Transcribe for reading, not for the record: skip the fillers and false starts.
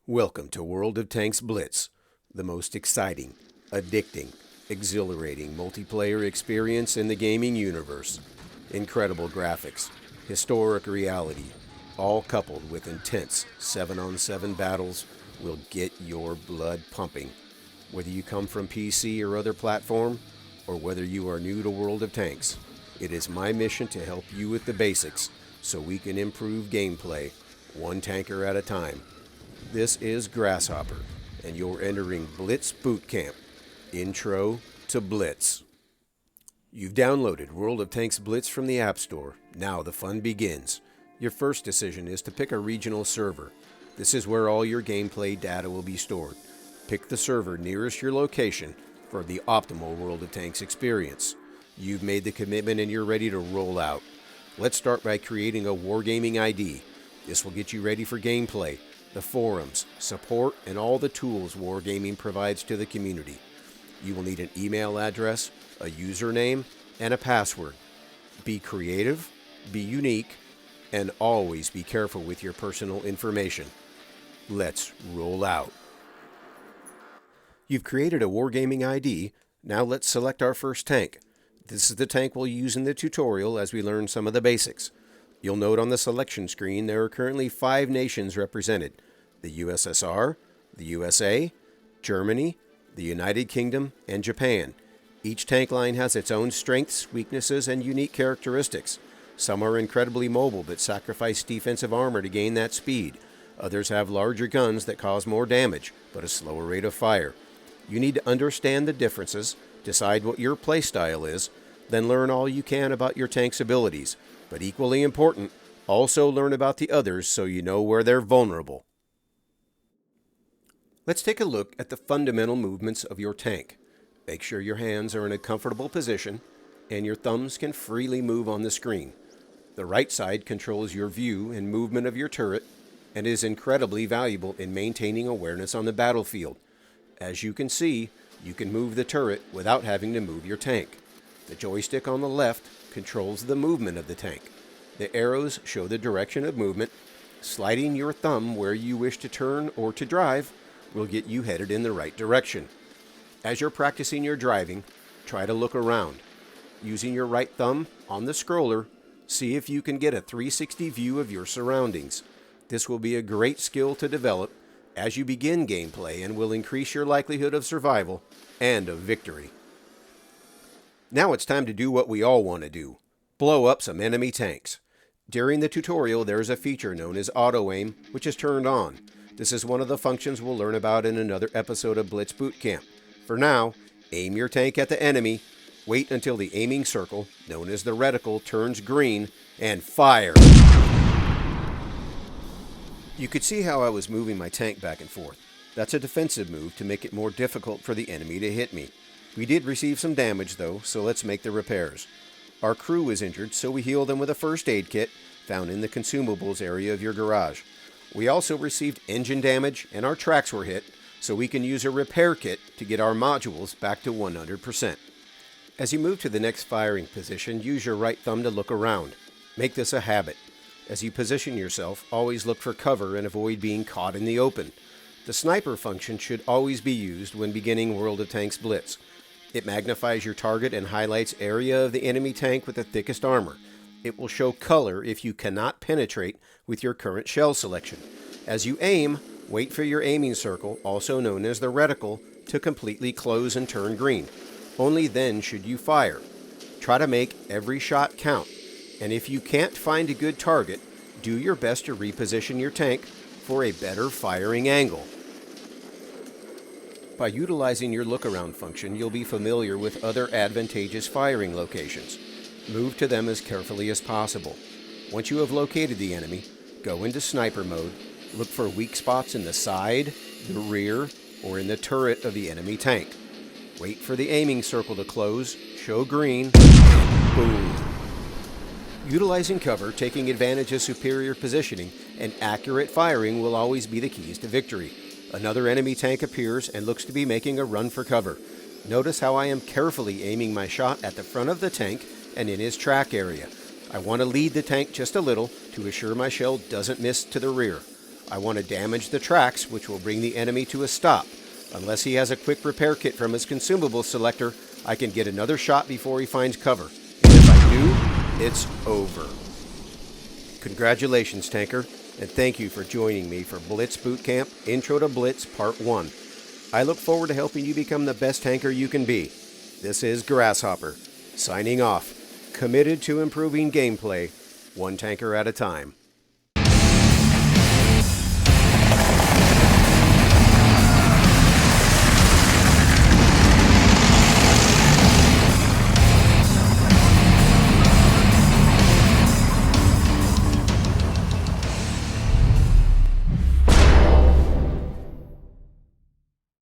Welcome to World of Tanks Blitz, the most exciting, addicting, exhilarating multiplayer experience in the gaming universe. Incredible graphics, historic reality, all coupled with intense 7-on-7 battles will get your blood pumping. Whether you come from PC or other platform, or whether you are new to World of Tanks, it is my mission to help you with the basics so we can improve gameplay one tanker at a time. This is Grasshopper, and you're entering Blitz Bootcamp, Intro to Blitz. You've downloaded World of Tanks Blitz from the App Store. Now the fun begins. Your first decision is to pick a regional server. This is where all your gameplay data will be stored. Pick the server nearest your location for the optimal World of Tanks experience. You've made the commitment and you're ready to roll out. Let's start by creating a Wargaming ID. This will get you ready for gameplay, the forums, support, and all the tools Wargaming provides to the community. You will need an email address, a username, and a password. Be creative, be unique, and always be careful with your personal information. Let's roll out. You've created a Wargaming ID. Now let's select our first tank. This is the tank we'll use in the tutorial as we learn some of the basics. You'll note on the selection screen there are currently 5 nations represented: the USSR, the USA, Germany, the United Kingdom, and Japan. Each tank line has its own strengths, weaknesses, and unique characteristics. Some are incredibly mobile but sacrifice defensive armor to gain that speed. Others have larger guns that cause more damage but a slower rate of fire. You need to understand the differences, decide what your playstyle is, then learn all you can about your tank's abilities. But equally important, also learn about the others so you know where they're vulnerable. Let's take a look at the fundamental movements of your tank. Make sure your hands are in a comfortable position and your thumbs can freely move on the screen. The right side controls your view and movement of your turret and is incredibly valuable in maintaining awareness on the battlefield. As you can see, you can move the turret without having to move your tank. The joystick on the left controls the movement of the tank. The arrows show the direction of movement. Sliding your thumb where you wish to turn or to drive will get you headed in the right direction. As you're practicing your driving, try to look around. Using your right thumb on the scroller, see if you can get a 360 view of your surroundings. This will be a great skill to develop as you begin gameplay and will increase your likelihood of survival and of victory. Now it's time to do what we all want to do: blow up some enemy tanks. During the tutorial, there is a feature known as auto aim, which is turned on. This is one of the functions we'll learn about in another episode of Blitz Bootcamp. For now, aim your tank at the enemy, wait until the aiming circle, known as the reticle, turns green, and fire. You could see how I was moving my tank back and forth. That's a defensive move to make it more difficult for the enemy to hit me. We did receive some damage though, so let's make the repairs. Our crew is injured, so we heal them with a first aid kit found in the consumables area of your garage. We also received engine damage and our tracks were hit, so we can use a repair kit to get our modules back to 100%. As you move to the next firing position, use your right thumb to look around. Make this a habit. As you position yourself, always look for cover and avoid being caught in the open. The sniper function should always be used when beginning World of Tanks Blitz. It magnifies your target and highlights area of the enemy tank with the thickest armor. It will show color if you cannot penetrate with your current shell selection. As you aim, wait for your aiming circle, also known as the reticle, to completely close and turn green. Only then should you fire. Try to make every shot count, and if you can't find a good target, do your best to reposition your tank for a better firing angle. By utilizing your look-around function, you'll be familiar with other advantageous firing locations. Move to them as carefully as possible. Once you have located the enemy, go into sniper mode. Look for weak spots in the side, the rear, or in the turret of the enemy tank. Wait for the aiming circle to close, show green, and boom. Utilizing cover, taking advantage of superior positioning, and accurate firing will always be the keys to victory. Another enemy tank appears and looks to be making a run for cover. Notice how I am carefully aiming my shot at the front of the tank and in his track area. I want to lead the tank just a little to assure my shell doesn't miss to the rear. I want to damage the tracks, which will bring the enemy to a stop. Unless he has a quick repair kit from his consumable selector, I can get another shot before he finds cover. And if I do, it's over. Congratulations, Tanker, and thank you for joining me for Blitz Bootcamp Intro to Blitz Part 1. I look forward to helping you become the best tanker you can be. This is Grasshopper, signing off, committed to improving gameplay, one tanker at a time.